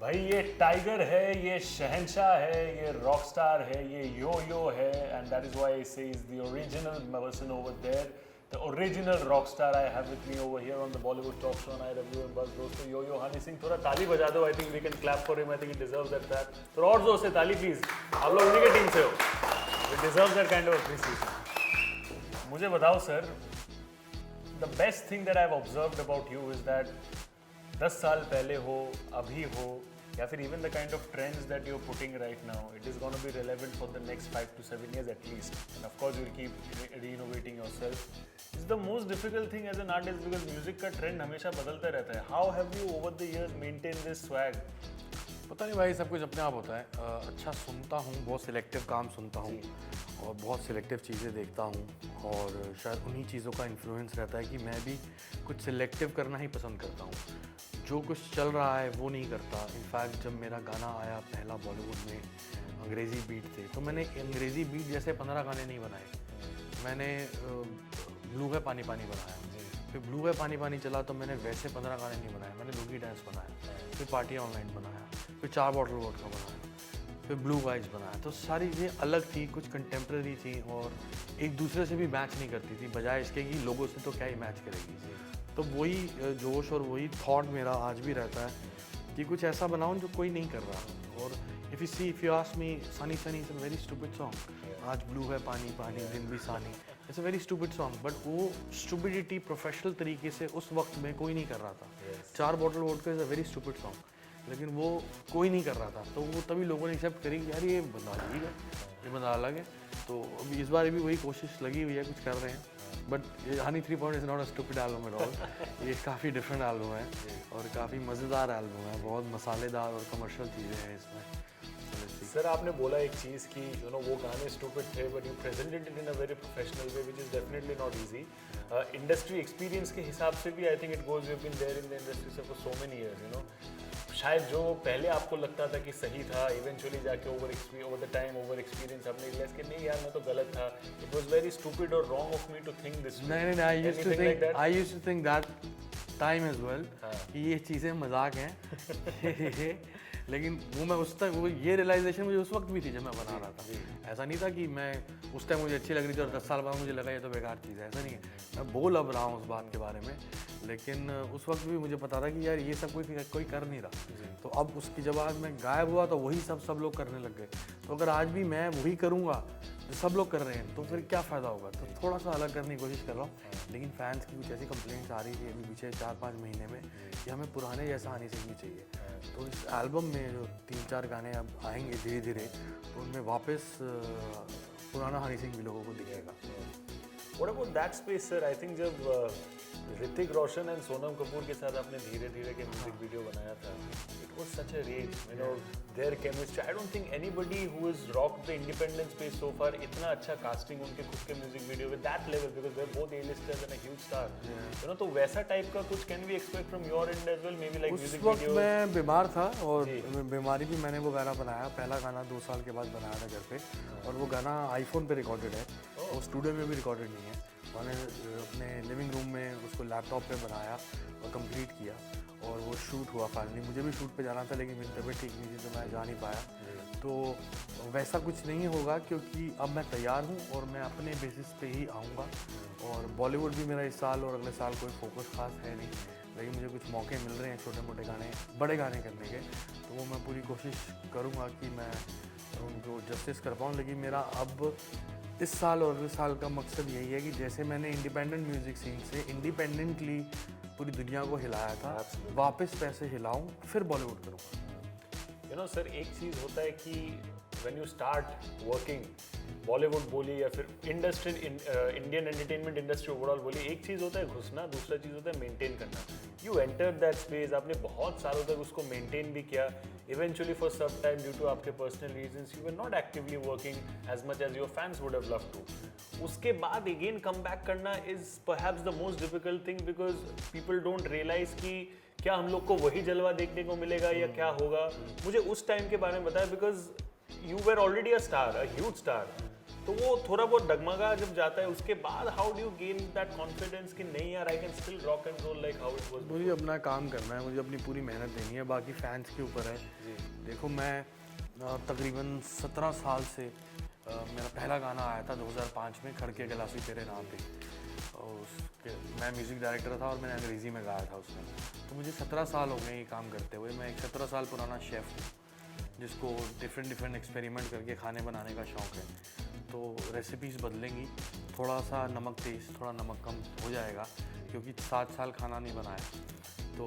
भाई ये टाइगर है, ये शहंशाह है, ये रॉक स्टार है, ये यो है, and that is why I say is the original person over there, the original rock star I have with me over here on the Bollywood talk show on IW बस दोस्तों यो हनी सिंह। थोड़ा ताली बजा दो, I think we can clap for him, I think he deserves that clap. थोड़ा और जोर से ताली प्लीज, आप लोग उन्हीं के टीम से हो, we deserve that kind of appreciation. मुझे बताओ sir, the best thing that I have observed about you is that 10 साल पहले हो, अभी हो, या फिर even the kind of trends that you're putting right now, it is going to be relevant for the next 5 to 7 years at least. And of course, you'll keep re-innovating yourself. It's the most difficult thing as an artist because music का trend हमेशा बदलता रहता है. How have you over the years maintained this swag? पता नहीं भाई, सब कुछ अपने आप होता है। अच्छा सुनता हूँ, बहुत सिलेक्टिव काम सुनता हूँ और बहुत सिलेक्टिव चीज़ें देखता हूँ, और शायद उन्हीं चीज़ों का इन्फ्लुएंस रहता है कि मैं भी कुछ सिलेक्टिव करना ही पसंद करता हूँ। जो कुछ चल रहा है वो नहीं करता। इनफैक्ट जब मेरा गाना आया पहला बॉलीवुड में, अंग्रेज़ी बीट थे, तो मैंने अंग्रेज़ी बीट जैसे 15 गाने नहीं बनाए। मैंने ब्लू है पानी पानी बनाया, फिर ब्लू है पानी पानी चला तो मैंने वैसे 15 गाने नहीं बनाए, मैंने लुंगी डांस बनाया, फिर पार्टी ऑनलाइन बनाया, फिर 4 बॉटल वोडका बनाया, फिर ब्लू वाइज बनाया। तो सारी चीज़ें अलग थी, कुछ कंटेम्प्रेरी थी और एक दूसरे से भी मैच नहीं करती थी, बजाय इसके कि लोगों से तो क्या ही मैच करेगी। तो वही जोश और वही थॉट मेरा आज भी रहता है कि कुछ ऐसा बनाऊं जो कोई नहीं कर रहा। और if you ask me, Sunny Sunny is a very stupid song. आज ब्लू है पानी पानी दिन भी सानी, it's a very stupid song, but वो स्टूपिडिटी प्रोफेशनल तरीके से उस वक्त में कोई नहीं कर रहा था। 4 bottle vodka is a very stupid song, लेकिन वो कोई नहीं कर रहा था, तो वो तभी लोगों ने एक्सेप्ट करी कि यार ये बंदा ठीक है, ये बंदा अलग है। तो अभी इस बार भी वही कोशिश लगी हुई है, कुछ कर रहे हैं। But Honey 3 point is not a stupid album at all. ये काफ़ी डिफरेंट एल्बम है और काफ़ी मज़ेदार एल्बम है, बहुत मसालेदार और कमर्शियल चीज़ें हैं इसमें। सर आपने बोला एक चीज़ कि वो गाने स्टूपिड थे, but you presented it in a very professional way which is definitely not easy. Industry experience के हिसाब से भी I think it goes, you have been there in the industry for so many years, शायद जो पहले आपको लगता था कि सही था, इवेंचुअली जाके over the time over experience आपने रियलाइज कि नहीं यार मैं तो गलत था, इट वाज वेरी स्टूपिड और wrong of me to think this. नहीं, I used to think that time as well कि ये चीज़ें मजाक हैं। लेकिन वो मैं उस तक वो ये रियलाइजेशन मुझे उस वक्त भी थी जब मैं बना रहा था। ऐसा नहीं था कि मैं उस टाइम मुझे अच्छी लग रही थी और 10 साल बाद मुझे लगा ये तो बेकार चीज़ है, ऐसा नहीं है। मैं बोल अब रहा हूँ उस बात के बारे में, लेकिन उस वक्त भी मुझे पता था कि यार ये सब कोई कर नहीं रहा। तो अब उसकी जब आज मैं गायब हुआ तो वही सब लोग करने लग गए। तो अगर आज भी मैं वही करूँगा जो सब लोग कर रहे हैं तो फिर क्या फ़ायदा होगा। तो थोड़ा सा अलग करने की कोशिश कर रहा हूँ। लेकिन फैंस की कुछ ऐसी कंप्लेंट्स आ रही थी अभी पीछे 4-5 महीने में कि हमें पुराने जैसा हनी सिंह भी चाहिए। तो इस एल्बम में जो 3-4 गाने अब आएंगे धीरे धीरे, तो उनमें वापस पुराना हनी सिंह भी लोगों को दिखेगा। What about that space, sir? I think जब ऋतिक रोशन एंड सोनम कपूर के साथ आपने धीरे धीरे के म्यूजिक वीडियो बनाया था, it was such a rage, their chemistry. I don't think anybody who has rocked the independent space so far इतना अच्छा casting उनके खुद के music video with that level, because they're both A-listers and a huge star. तो वैसा type का कुछ can we expect from your end as well, maybe like music video? उस वक्त मैं बीमार था और बीमारी भी मैंने वो गाना बनाया, पहला गाना 2 साल के बाद बनाया था घर पे, और वो गाना आईफोन पे रिकॉर्डेड है, वो स्टूडियो में भी रिकॉर्डेड नहीं है। मैंने अपने लिविंग रूम में उसको लैपटॉप पे बनाया और कंप्लीट किया और वो शूट हुआ फाइनली। मुझे भी शूट पे जाना था लेकिन मेरी तबीयत ठीक नहीं थी तो मैं जा नहीं पाया। तो वैसा कुछ नहीं होगा क्योंकि अब मैं तैयार हूँ और मैं अपने बेसिस पे ही आऊँगा। और बॉलीवुड भी मेरा इस साल और अगले साल कोई फोकस खास है नहीं, लेकिन मुझे कुछ मौके मिल रहे हैं छोटे मोटे गाने, बड़े गाने करने के, तो वो मैं पूरी कोशिश करूँगा कि मैं उनको जस्टिस कर पाऊँ। लेकिन मेरा अब इस साल और अगले साल का मकसद यही है कि जैसे मैंने इंडिपेंडेंट म्यूज़िक सीन से इंडिपेंडेंटली पूरी दुनिया को हिलाया था, वापस पैसे हिलाऊं, फिर बॉलीवुड करूँगा। सर एक चीज़ होता है कि when you start working, Bollywood बोली या फिर industry, Indian entertainment industry overall बोली, एक चीज़ होता है घुसना, दूसरा चीज़ होता है मेंटेन करना। यू एंटर दैट स्पेस, आपने बहुत सालों तक उसको मेंटेन भी किया। Eventually for some time due to आपके personal reasons you were not actively working as much as your fans would have loved to. उसके बाद अगेन कम बैक करना is perhaps the most difficult thing, because people don't realise कि क्या हम लोग को वही जलवा देखने को मिलेगा या क्या होगा। मुझे उस टाइम के बारे में बताया, because you were already a star, a huge star. तो वो थोड़ा बहुत डगमगा जब जाता है उसके बाद how do you gain that confidence कि नहीं यार I can still rock and roll like how it was? मुझे अपना काम करना है, मुझे अपनी पूरी मेहनत देनी है, बाकी फैंस के ऊपर है। देखो मैं तकरीबन 17 साल से मेरा पहला गाना आया था 2005 में, खड़के गलासी तेरे नाम पे, और उसके मैं म्यूज़िक डायरेक्टर था और मैंने अंग्रेज़ी में गाया था उसमें। तो मुझे 17 साल हो गए ये काम करते हुए। मैं एक 17 साल पुराना शेफ़ हूँ जिसको डिफरेंट एक्सपेरिमेंट करके खाने बनाने का शौक़ है। तो रेसिपीज़ बदलेंगी, थोड़ा सा नमक तेज़, थोड़ा नमक कम हो जाएगा, क्योंकि 7 साल खाना नहीं बनाया। तो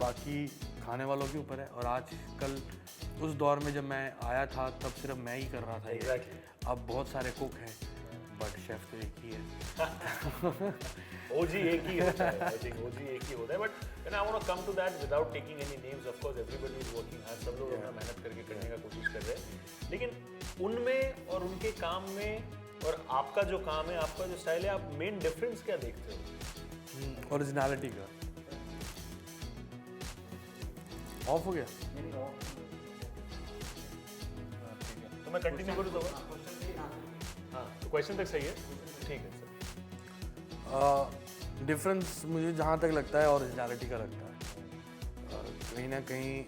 बाकी खाने वालों के ऊपर है। और आजकल उस दौर में जब मैं आया था तब सिर्फ मैं ही कर रहा था ये। अब बहुत सारे कुक हैं बट शेफ़ तो एक ही है। ओजी एक ही होता है, आई थिंक ओजी एक ही होता है। But when I want to come to that without taking any names, of course everybody is working hard, सब लोग अपना मेहनत करके करने का कोशिश कर रहे हैं। लेकिन उनमें और उनके काम में और आपका जो काम है, आपका जो स्टाइल है, आप मेन डिफरेंस क्या देखते हो? ओरिजिनलिटी का। ऑफ हो गया तो मैं कंटिन्यू करूँ तो? हाँ, तो क्वेश्चन तक सही है, ठीक है सर। डिफरेंस मुझे जहाँ तक लगता है ओरिजिनलिटी का लगता है। कहीं ना कहीं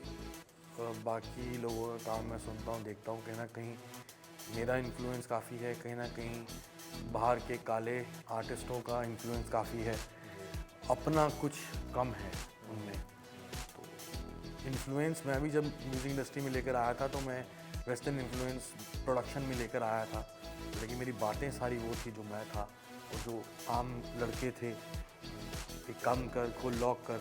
बाकी लोगों का काम मैं सुनता हूँ, देखता हूँ, कहीं ना कहीं मेरा इन्फ्लुएंस काफ़ी है, कहीं ना कहीं बाहर के काले आर्टिस्टों का इन्फ्लुएंस काफ़ी है, अपना कुछ कम है उनमें। तो इन्फ्लुएंस मैं भी जब म्यूज़िक इंडस्ट्री में लेकर आया था तो मैं वेस्टर्न इन्फ्लुएंस प्रोडक्शन में लेकर आया था, लेकिन मेरी बातें सारी वो थी जो मैं था। और जो आम लड़के थे, एक काम कर, को लॉक कर,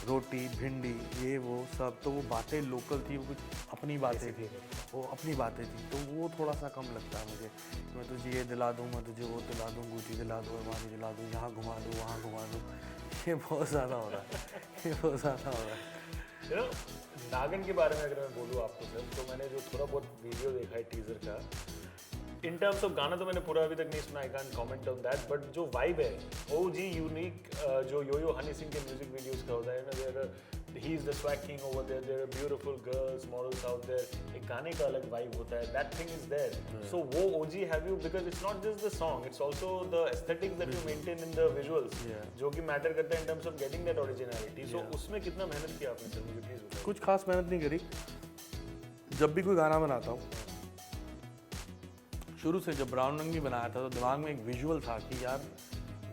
रोटी भिंडी, ये वो सब, तो वो बातें लोकल थी, वो कुछ अपनी बातें थी, वो अपनी बातें थी। तो वो थोड़ा सा कम लगता है मुझे। मैं तुझे ये दिला दूँ, मैं तुझे वो दिला दूँ, गुची दिला दूँ, अलमारी दिला दूँ, यहाँ घुमा दूँ, वहाँ घुमा दूँ। ये बहुत ज़्यादा हो रहा है, ये बहुत ज़्यादा हो रहा है। नागन के बारे में अगर मैं बोलूँ आपको सर, तो मैंने जो थोड़ा बहुत वीडियो देखा है टीजर का, इन टर्म्स ऑफ गाना तो मैंने पूरा अभी तक नहीं सुना, I can comment on that, but जो वाइब है ओजी यूनिक, जो यो हनी सिंह के म्यूजिक वीडियोस का होता है ना, there he is the swag king over there, there are beautiful girls models out there, एक गाने का अलग वाइब होता है, that thing is there. So वो OG have you, because it's not just the song, it's also the aesthetics that you maintain in the visuals, जो कि matter करता है in terms of getting that originality. So उसमें कितना मेहनत किया आपने सर, मुझे प्लीज बताइए। कुछ खास मेहनत नहीं करी। जब भी कोई गाना बनाता हूँ, शुरू से जब ब्राउन रंगी बनाया था तो दिमाग में एक विजुअल था कि यार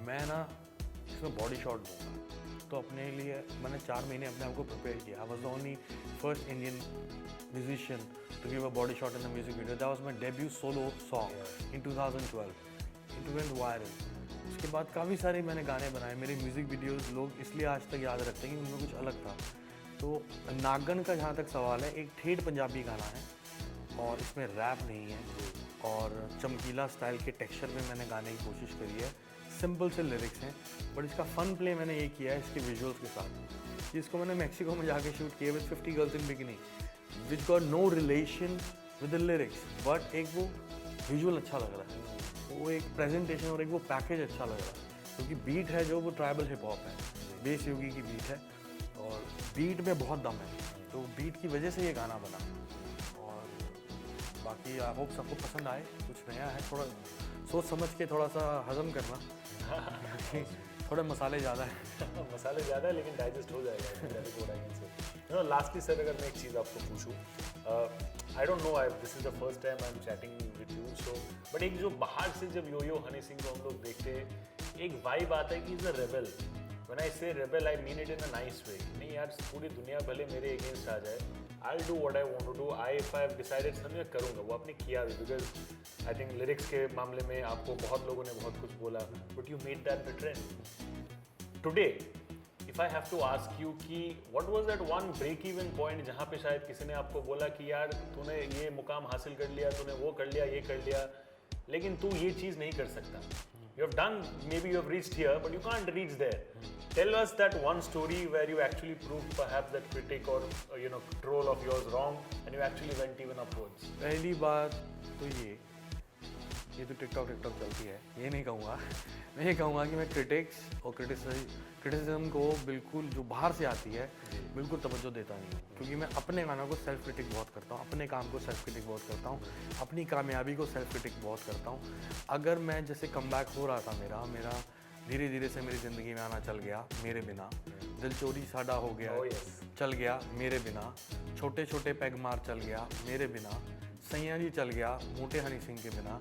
मैं ना इसमें बॉडी शॉट दूंगा। तो अपने लिए मैंने 4 महीने अपने आप को प्रिपेयर किया। I was the only first Indian musician to give a body shot in the music video. That was my debut solo song in 2012। It went viral. उसके बाद काफ़ी सारे मैंने गाने बनाए। मेरे म्यूज़िक वीडियोज़ लोग इसलिए आज तक याद रखते हैं कि उनमें कुछ अलग था। तो नागन का जहाँ तक सवाल है, एक ठेठ पंजाबी गाना है और इसमें रैप नहीं है और चमकीला स्टाइल के टेक्सचर में मैंने गाने की कोशिश करी है। सिंपल से लिरिक्स हैं, बट इसका फ़न प्ले मैंने ये किया है इसके विजुअल्स के साथ। जिसको मैंने मैक्सिको में जाके शूट किया with 50 girls in bikini, which got no relation with the lyrics, but एक वो विजुअल अच्छा लग रहा है, वो एक प्रेजेंटेशन और एक वो पैकेज अच्छा लग रहा है, क्योंकि बीट है जो वो ट्राइबल हिप हॉप है, बेस योगी की बीट है और बीट में बहुत दम है, तो बीट की वजह से ये गाना बना। बाकी आई होप सबको पसंद आए। कुछ नया है, थोड़ा सोच समझ के थोड़ा सा हजम करना। थोड़े मसाले ज़्यादा है। मसाले ज़्यादा है लेकिन डाइजेस्ट हो जाएगा। लास्टली सर, अगर मैं एक चीज़ आपको पूछूं, I don't know, this is the first time I am chatting with you, so but एक जो बाहर से जब यो हनी सिंह को हम लोग देखते हैं, एक वाइब आता है कि is a rebel. When I say rebel, I mean it in a nice way. नहीं यार, पूरी दुनिया भले मेरे अगेंस्ट आ जाए, I'll do what I want to do. If I have decided something, मैं करूँगा। वो आपने किया भी, because I think lyrics के मामले में आपको बहुत लोगों ने बहुत कुछ बोला, but you made that the trend. Today, if I have to ask you कि what was that one break even point जहाँ पे शायद किसी ने आपको बोला कि यार तूने ये मुकाम हासिल कर लिया, तूने वो कर लिया, ये कर लिया, लेकिन तू ये चीज़ नहीं कर सकता। You have done, maybe you have reached here, but you can't reach there. Tell us that one story where you actually proved perhaps that critic or troll of yours wrong, and you actually went even upwards. पहली बात तो ये ये तो TikTok चलती है, ये नहीं कहूँगा। मैं ये कहूँगा कि मैं क्रिटिक्स और क्रिटिसिज्म को बिल्कुल जो बाहर से आती है बिल्कुल तवज्जो देता नहीं हूँ, क्योंकि मैं अपने गानों को सेल्फ क्रिटिक बहुत करता हूँ, अपने काम को सेल्फ क्रिटिक बहुत करता हूँ, अपनी कामयाबी को सेल्फ क्रिटिक बहुत करता हूँ। अगर मैं जैसे कमबैक हो रहा था मेरा धीरे धीरे से मेरी ज़िंदगी में आना चल गया मेरे बिना, दिल चोरी साडा हो गया चल गया मेरे बिना, छोटे छोटे पैग मार चल गया मेरे बिना, सैया जी चल गया मोटे हनी सिंह के बिना,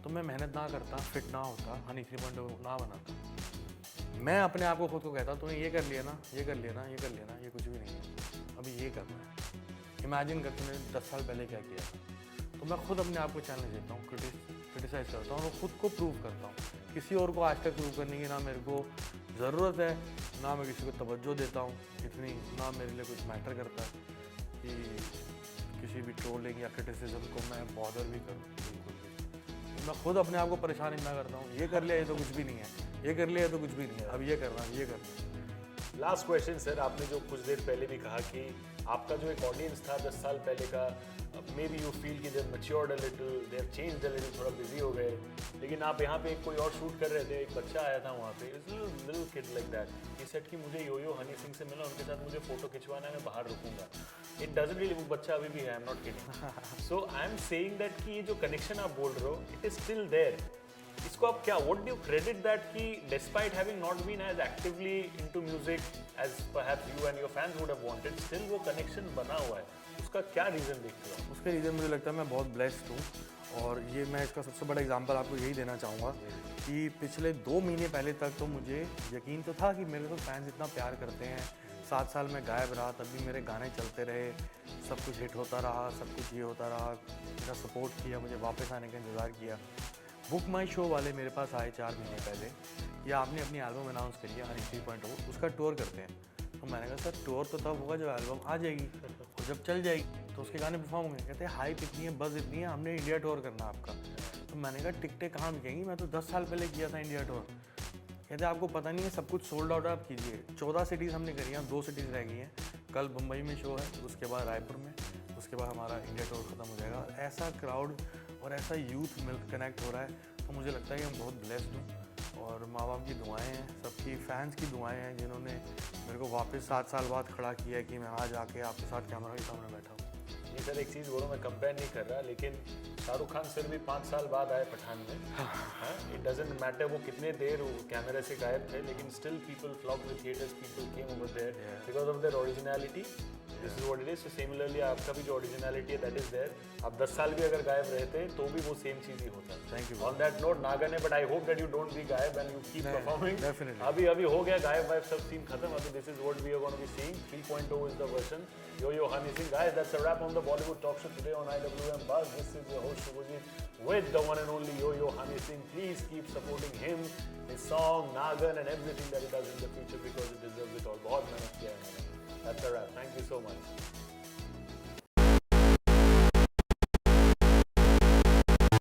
तो मैं मेहनत ना करता, फिट ना होता, हनी 3.0 ना बनाता। मैं अपने आप को खुद को कहता तूने ये कर लिया ना, ये कर लिया ना, ये कर लिया ना, ये कुछ भी नहीं है, अभी ये करना है। इमेजिन कर तूने 10 साल पहले क्या किया था। तो मैं खुद अपने आप को चैलेंज देता हूँ, क्रिटिसाइज करता हूँ और खुद को प्रूव करता हूँ। किसी और को आज तक प्रूव करने की ना मेरे को ज़रूरत है, ना मैं किसी को तवज्जो देता हूँ इतनी, ना मेरे लिए कुछ मैटर करता है कि किसी भी ट्रोलिंग या क्रिटिसिज्म को मैं बॉदर भी करूँ, बिल्कुल भी। मैं खुद अपने आप को परेशान इतना करता हूँ, ये कर लिया ये तो कुछ भी नहीं है, ये कर लिया ये तो कुछ भी नहीं है, अब ये करना ये करना। लास्ट क्वेश्चन सर, आपने जो कुछ देर पहले भी कहा कि आपका जो एक ऑडियंस था 10 साल पहले का, मे बी यू फील कि they've matured a little, they've changed a little, थोड़ा बिजी हो गए, लेकिन आप यहाँ पे कोई और शूट कर रहे थे, एक बच्चा आया था वहाँ पे, little kid like that, he said कि मुझे यो हनी सिंह से मिला, उनके साथ मुझे फोटो खिंचवाना है, मैं बाहर रुकूंगा। इट डजंट रियली, वो बच्चा अभी भी है, I am not kidding. So I am saying that कि ये जो कनेक्शन आप बोल रहे हो, इट इज स्टिल देयर। इसको आप क्या, what do you credit that कि despite having not been as actively into music as perhaps you and your fans would have wanted, still वो कनेक्शन बना हुआ है, उसका क्या रीज़न देखते हो? उसका रीज़न मुझे लगता है मैं बहुत ब्लेस्ड हूँ, और ये मैं इसका सबसे बड़ा एग्जांपल आपको यही देना चाहूँगा कि पिछले 2 महीने पहले तक तो मुझे यकीन तो था कि मेरे को फैंस इतना प्यार करते हैं, 7 साल में गायब रहा तब भी मेरे गाने चलते रहे, सब कुछ हिट होता रहा, सब कुछ ये होता रहा, मेरा सपोर्ट किया, मुझे वापस आने का इंतज़ार किया। बुक माई शो वाले मेरे पास आए 4 महीने पहले, या आपने अपनी एल्बम अनाउंस करी है हनी 3.0, उसका टूर करते हैं। तो मैंने कहा सर टूर तो तब होगा जब एल्बम आ जाएगी, और जब चल जाएगी तो उसके गाने परफॉर्म होंगे। कहते हैं हाइप इतनी है, बज़ इतनी है, हमने इंडिया टूर करना आपका। तो मैंने कहा टिकटें कहाँ बिकेंगी, मैं तो 10 साल पहले किया था इंडिया टूर। कहते आपको पता नहीं है, सब कुछ सोल्ड आउट आप कीजिए। 14 सिटीज़ हमने करी हैं, 2 सिटीज़ रह गई हैं, कल मुंबई में शो है, उसके बाद रायपुर में, उसके बाद हमारा इंडिया टूर ख़त्म हो जाएगा। ऐसा क्राउड और ऐसा यूथ मिल कनेक्ट हो रहा है, तो मुझे लगता है कि मैं बहुत ब्लेस्ड हूँ, और माँ बाप की दुआएं हैं, सबकी फैंस की दुआएं हैं, जिन्होंने मेरे को वापस 7 साल बाद खड़ा किया है कि मैं आज आके आपके साथ कैमरा के सामने बैठा हूँ। ये सर एक चीज़ बोलो, मैं कंपेयर नहीं कर रहा, लेकिन शाहरुख खान फिर भी 5 साल बाद आए पठान में। इट डजेंट मैटर वो कितने देर वो कैमरे से गायब थे, लेकिन still people flock with theatres, people came over there because of their originality. This is what it is. So similarly आपका भी जो ओरिजिनलिटी है दैट इज देयर। आप 10 साल भी अगर गायब रहते तो भी वो सेम चीज़ ही होता। Thank you. On that note नागन है, but I hope that you don't be गायब and you keep performing. Definitely अभी हो गया गायब वायब सब सीन खत्म। अभी this is what we are gonna be seeing. 3.0 is the version. Yo Hany Singh. Guys, that's a wrap on the Bollywood Talk Show today on IWM Buzz. This is your host Shubhajit with the one and only Yo Hany Singh. Please keep supporting him, his song, Nagan and everything that he does in the future because he deserves it all. बहुत मेहनत किया है मैंने. That's a wrap. Thank you so much.